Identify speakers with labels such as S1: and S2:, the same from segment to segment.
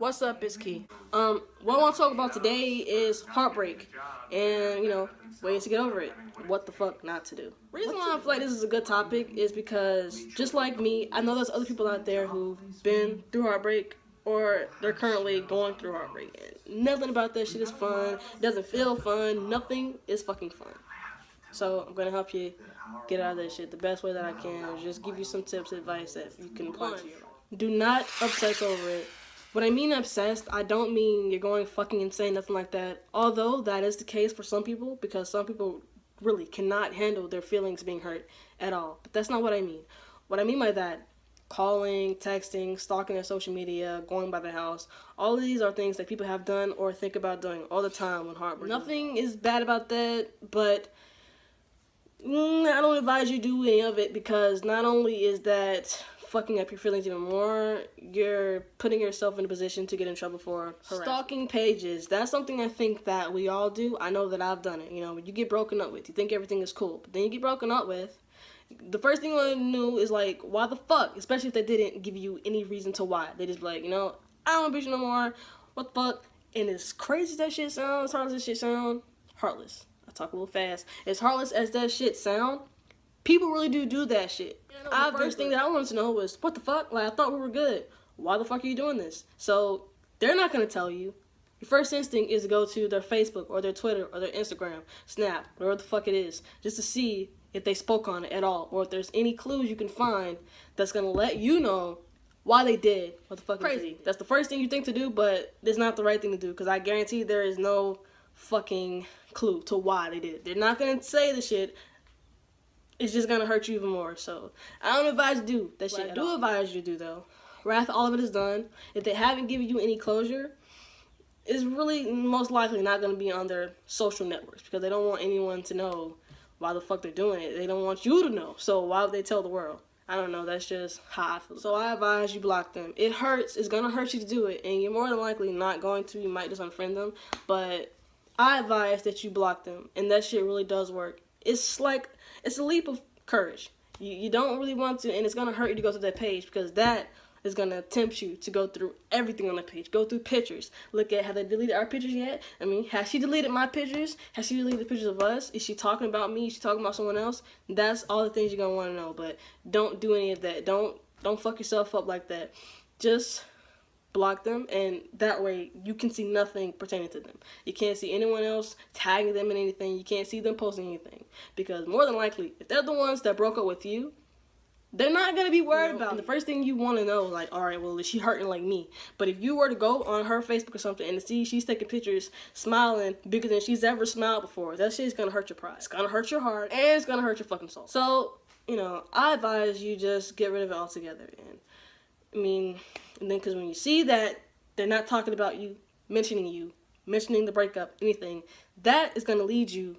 S1: What's up, it's Key. What I want to talk about today is heartbreak, and ways to get over it. What the fuck not to do. Reason why I feel like this is a good topic is because just like me, I know there's other people out there who've been through heartbreak or they're currently going through heartbreak. And nothing about that shit is fun. It doesn't feel fun. Nothing is fucking fun. So I'm gonna help you get out of that shit the best way that I can. Just give you some tips, advice that you can apply to your life. Do not obsess over it. When I mean obsessed, I don't mean you're going fucking insane, nothing like that. Although that is the case for some people, because some people really cannot handle their feelings being hurt at all. But that's not what I mean. What I mean by that, calling, texting, stalking their social media, going by the house, all of these are things that people have done or think about doing all the time when heartbreak. Nothing is bad about that, but I don't advise you do any of it, because not only is that fucking up your feelings even more, you're putting yourself in a position to get in trouble for harassment. Stalking pages, that's something I think that we all do. I know that I've done it. When you get broken up with, you think everything is cool, but then you get broken up with, the first thing you want to know is like, why the fuck? Especially if they didn't give you any reason to why. They just be like, I don't want to be no more. What the fuck? And as crazy as that shit sounds, as hard as that shit sound, heartless. I talk a little fast. As heartless as that shit sound, people really do that shit. The first thing that I wanted to know was, what the fuck? Like, I thought we were good. Why the fuck are you doing this? So, they're not going to tell you. Your first instinct is to go to their Facebook or their Twitter or their Instagram, Snap, whatever the fuck it is, just to see if they spoke on it at all, or if there's any clues you can find that's going to let you know why they did what the fuck crazy. That's the first thing you think to do, but it's not the right thing to do, because I guarantee there is no fucking clue to why they did it. They're not going to say the shit. It's just going to hurt you even more. So, I don't advise you to do that shit. What I do advise you to do, though, right after all of it is done, if they haven't given you any closure, it's really most likely not going to be on their social networks, because they don't want anyone to know why the fuck they're doing it. They don't want you to know. So, why would they tell the world? I don't know. That's just how I feel. So, I advise you block them. It hurts. It's going to hurt you to do it, and you're more than likely not going to. You might just unfriend them, but I advise that you block them, and that shit really does work. It's a leap of courage. You don't really want to, and it's going to hurt you to go to that page, because that is going to tempt you to go through everything on the page. Go through pictures. Look at, have they deleted our pictures yet? I mean, has she deleted my pictures? Has she deleted the pictures of us? Is she talking about me? Is she talking about someone else? That's all the things you're going to want to know, but don't do any of that. Don't fuck yourself up like that. Just block them, and that way you can see nothing pertaining to them. You can't see anyone else tagging them in anything. You can't see them posting anything, because more than likely, if they're the ones that broke up with you, they're not going to be worried about it. The first thing you want to know, like, alright, well, is she hurting like me? But if you were to go on her Facebook or something and see she's taking pictures smiling bigger than she's ever smiled before, that shit's going to hurt your pride. It's going to hurt your heart, and it's going to hurt your fucking soul. So, I advise you just get rid of it altogether. And then, because when you see that they're not talking about you, mentioning the breakup, anything, that is going to lead you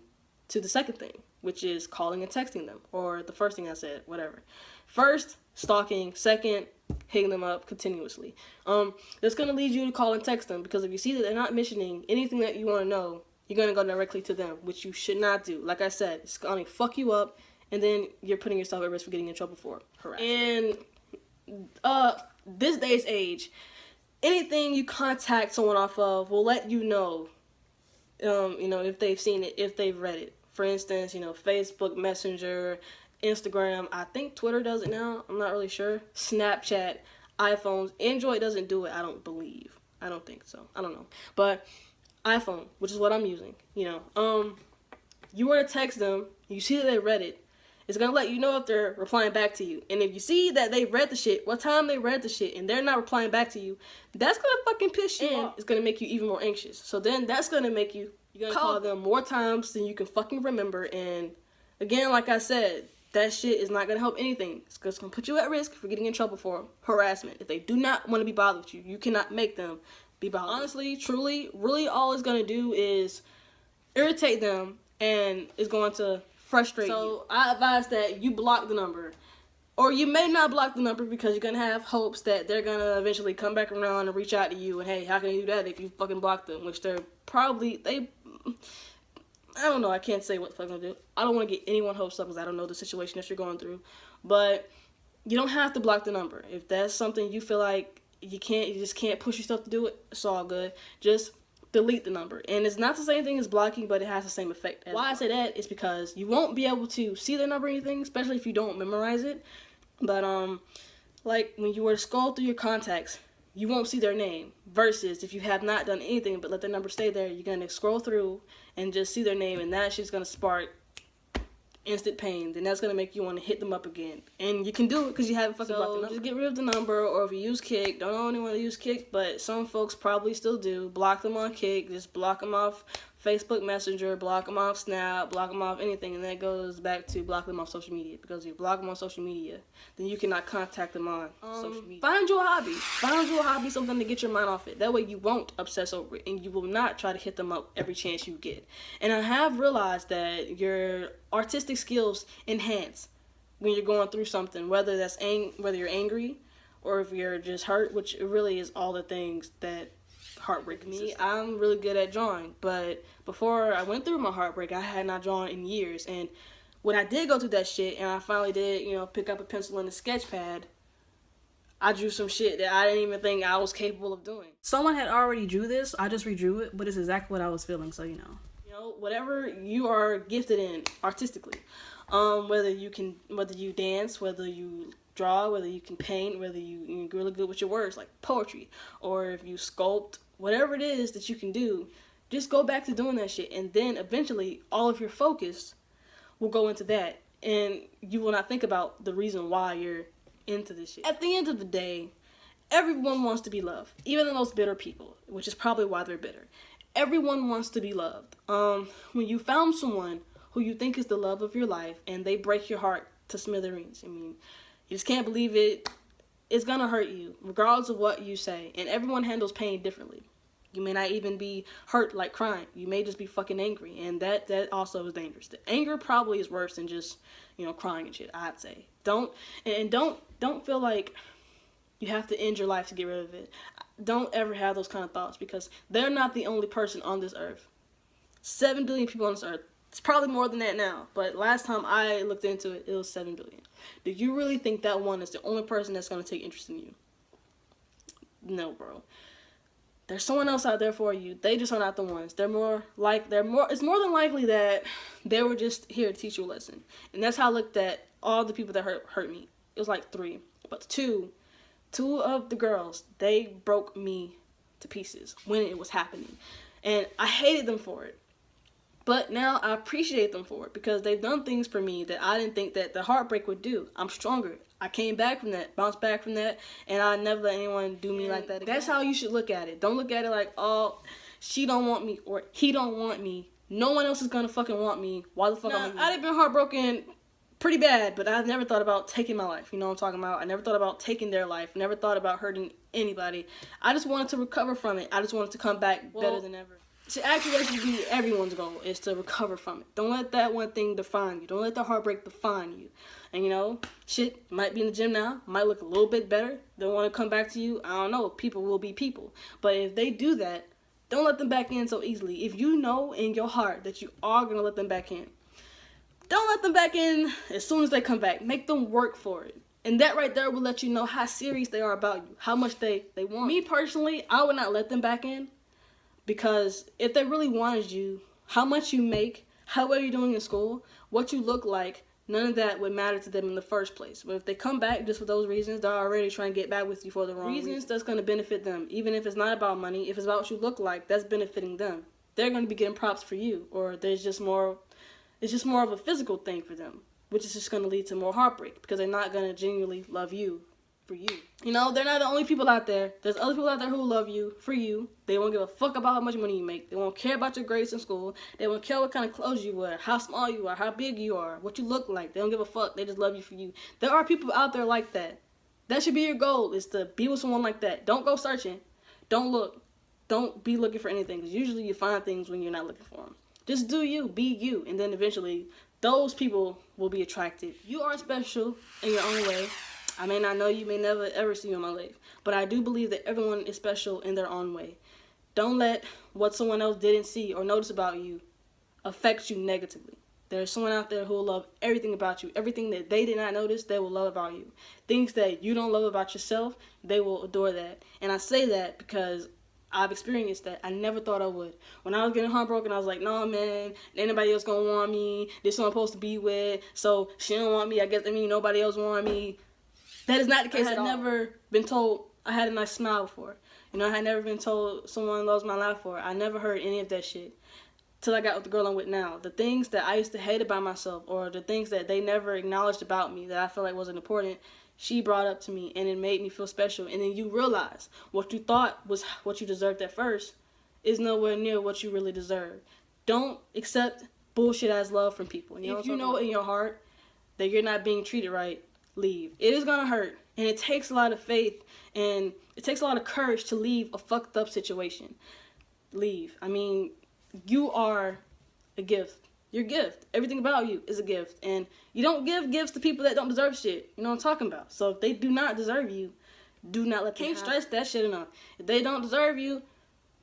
S1: to the second thing, which is calling and texting them, or the first thing I said, whatever. First, stalking. Second, hitting them up continuously. That's going to lead you to call and text them, because if you see that they're not mentioning anything that you want to know, you're going to go directly to them, which you should not do. Like I said, it's going to fuck you up, and then you're putting yourself at risk for getting in trouble for harassment. And this day's age, anything you contact someone off of will let you know, if they've seen it, if they've read it. For instance, Facebook Messenger, Instagram, I think Twitter does it now, I'm not really sure. Snapchat, iPhones, Android doesn't do it, I don't believe. I don't think so. I don't know. But iPhone, which is what I'm using, you were to text them, you see that they read it, it's going to let you know if they're replying back to you. And if you see that they read the shit, what time they read the shit, and they're not replying back to you, that's going to fucking piss you off. It's going to make you even more anxious. So then that's going to make you're going to call them more times than you can fucking remember. And again, like I said, that shit is not going to help anything. It's going to put you at risk for getting in trouble for harassment. If they do not want to be bothered with you, you cannot make them be bothered. Honestly, truly, really all it's going to do is irritate them, and it's going to frustrate you. So I advise that you block the number. Or you may not block the number, because you're going to have hopes that they're going to eventually come back around and reach out to you. And hey, how can you do that if you fucking block them? Which they're probably, I don't know, I can't say what the fuck I'm going to do. I don't want to get anyone hopes up, because I don't know the situation that you're going through. But you don't have to block the number. If that's something you feel like you just can't push yourself to do it. It's all good. Just delete the number. And it's not the same thing as blocking, but it has the same effect. Why I say that is because you won't be able to see the number or anything, especially if you don't memorize it. But like when you were to scroll through your contacts, you won't see their name. Versus if you have not done anything but let their number stay there, you're gonna scroll through and just see their name, and that shit's gonna spark instant pain. Then that's gonna make you want to hit them up again, and you can do it because you haven't fucking blocked the number. Just get rid of the number, or if you use Kick, don't know anyone to use Kick, but some folks probably still do. Block them on Kick, just block them off Facebook Messenger, block them off Snap, block them off anything, and that goes back to block them off social media, because if you block them on social media, then you cannot contact them on social media. Find you a hobby, something to get your mind off it. That way you won't obsess over it, and you will not try to hit them up every chance you get. And I have realized that your artistic skills enhance when you're going through something, whether whether you're angry or if you're just hurt, which really is all the things that heartbreak me. I'm really good at drawing, but before I went through my heartbreak, I had not drawn in years. And when I did go through that shit, and I finally did, pick up a pencil and a sketch pad, I drew some shit that I didn't even think I was capable of doing. Someone had already drew this, I just redrew it, but it's exactly what I was feeling, so whatever you are gifted in artistically, whether you dance, whether you draw, whether you can paint, whether you're really good with your words, like poetry, or if you sculpt, whatever it is that you can do, just go back to doing that shit, and then eventually all of your focus will go into that, and you will not think about the reason why you're into this shit. At the end of the day, everyone wants to be loved, even the most bitter people, which is probably why they're bitter. Everyone wants to be loved. When you found someone who you think is the love of your life and they break your heart to smithereens, you just can't believe it. It's gonna hurt you, regardless of what you say. And everyone handles pain differently. You may not even be hurt like crying. You may just be fucking angry, and that also is dangerous. The anger probably is worse than just crying and shit, I'd say. Don't feel like you have to end your life to get rid of it. Don't ever have those kind of thoughts, because they're not the only person on this earth. 7 billion people on this earth. It's probably more than that now, but last time I looked into it, it was 7 billion. Do you really think that one is the only person that's going to take interest in you? No, bro. There's someone else out there for you. They just are not the ones. It's more than likely that they were just here to teach you a lesson. And that's how I looked at all the people that hurt me. It was like 3, but two of the girls, they broke me to pieces when it was happening. And I hated them for it. But now I appreciate them for it, because they've done things for me that I didn't think that the heartbreak would do. I'm stronger. I came back from that, bounced back from that, and I never let anyone do me like that again. That's how you should look at it. Don't look at it like, oh, she don't want me, or he don't want me. No one else is gonna fucking want me. Why the fuck am I? I've been heartbroken pretty bad, but I've never thought about taking my life. You know what I'm talking about? I never thought about taking their life. Never thought about hurting anybody. I just wanted to recover from it. I just wanted to come back better than ever. Actually, that should be everyone's goal, is to recover from it. Don't let that one thing define you. Don't let the heartbreak define you. And shit might be in the gym now, might look a little bit better. They want to come back to you. I don't know. People will be people. But if they do that, don't let them back in so easily. If you know in your heart that you are going to let them back in, don't let them back in as soon as they come back. Make them work for it. And that right there will let you know how serious they are about you, how much they want. Me personally, I would not let them back in. Because if they really wanted you, how much you make, how well you're doing in school, what you look like, none of that would matter to them in the first place. But if they come back just for those reasons, they're already trying to get back with you for the wrong reasons. That's going to benefit them. Even if it's not about money, if it's about what you look like, that's benefiting them. They're going to be getting props for you. Or it's just more of a physical thing for them, which is just going to lead to more heartbreak, because they're not going to genuinely love you for you. They're not the only people out there. There's other people out there who love you for you. They won't give a fuck about how much money you make. They won't care about your grades in school. They won't care what kind of clothes you wear, how small you are, how big you are, what you look like. They don't give a fuck. They just love you for you. There are people out there like that. That should be your goal, is to be with someone like that. Don't go searching. Don't look. Don't be looking for anything, because usually you find things when you're not looking for them. Just do you. Be you. And then eventually those people will be attracted. You are special in your own way. I may not know you, may never ever see you in my life, but I do believe that everyone is special in their own way. Don't let what someone else didn't see or notice about you affect you negatively. There's someone out there who will love everything about you. Everything that they did not notice, they will love about you. Things that you don't love about yourself, they will adore that. And I say that because I've experienced that. I never thought I would. When I was getting heartbroken, I was like, no, man, anybody else gonna want me. This one I'm supposed to be with, so she don't want me. I guess that means nobody else want me. That is not the case at all. I had never been told I had a nice smile before. You know, I had never been told someone loves my life before. I never heard any of that shit till I got with the girl I'm with now. The things that I used to hate about myself, or the things that they never acknowledged about me that I felt like wasn't important, she brought up to me, and it made me feel special. And then you realize what you thought was what you deserved at first is nowhere near what you really deserve. Don't accept bullshit as love from people. If you know in your heart that you're not being treated right, leave. It is gonna hurt, and it takes a lot of faith, and it takes a lot of courage to leave a fucked up situation. Leave. I mean, you are a gift. You're a gift. Everything about you is a gift. And you don't give gifts to people that don't deserve shit. You know what I'm talking about? So if they do not deserve you, do not let them have you. Can't stress that shit enough. If they don't deserve you,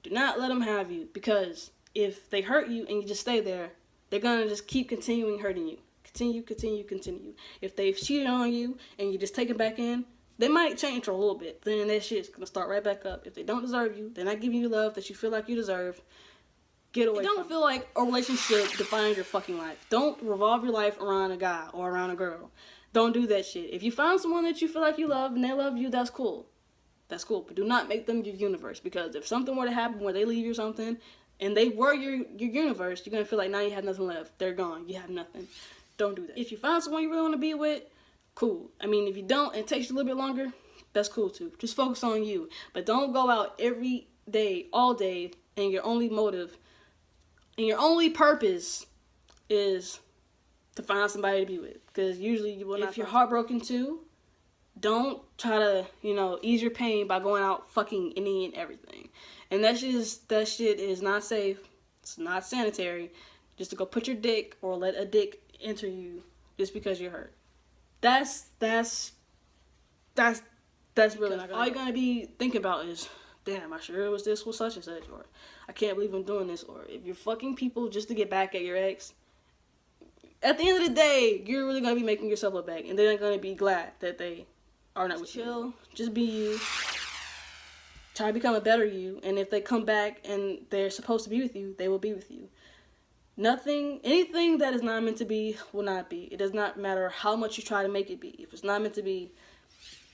S1: do not let them have you. Because if they hurt you and you just stay there, they're going to just keep continuing hurting you. Continue. If they've cheated on you and you just take it back in, they might change for a little bit. Then that shit's going to start right back up. If they don't deserve you, they're not giving you love that you feel like you deserve, get away. Don't feel like a relationship defines your fucking life. Don't revolve your life around a guy or around a girl. Don't do that shit. If you find someone that you feel like you love and they love you, that's cool. That's cool. But do not make them your universe. Because if something were to happen where they leave you or something and they were your universe, you're going to feel like now you have nothing left. They're gone. You have nothing. Don't do that. If you find someone you really want to be with, cool. I mean, if you don't and it takes you a little bit longer, that's cool too. Just focus on you. But don't go out every day, all day, and your only motive and your only purpose is to find somebody to be with. Because usually you will not. If you're heartbroken too, don't try to, ease your pain by going out fucking any and everything. And that shit is not safe. It's not sanitary. Just to go put your dick or let a dick enter you just because you're hurt. That's really not gonna. All you're gonna be thinking about is, damn, I sure it was this with such and such, or I can't believe I'm doing this, or if you're fucking people just to get back at your ex, at the end of the day, you're really gonna be making yourself look back, and they're not gonna be glad that they are not with you. Chill, just be you. Try to become a better you, and if they come back and they're supposed to be with you, they will be with you. Anything that is not meant to be will not be. It does not matter how much you try to make it be. If it's not meant to be,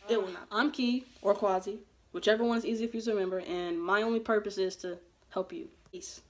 S1: it will not. I'm Key, or Quasi, whichever one is easier for you to remember, and my only purpose is to help you. Peace.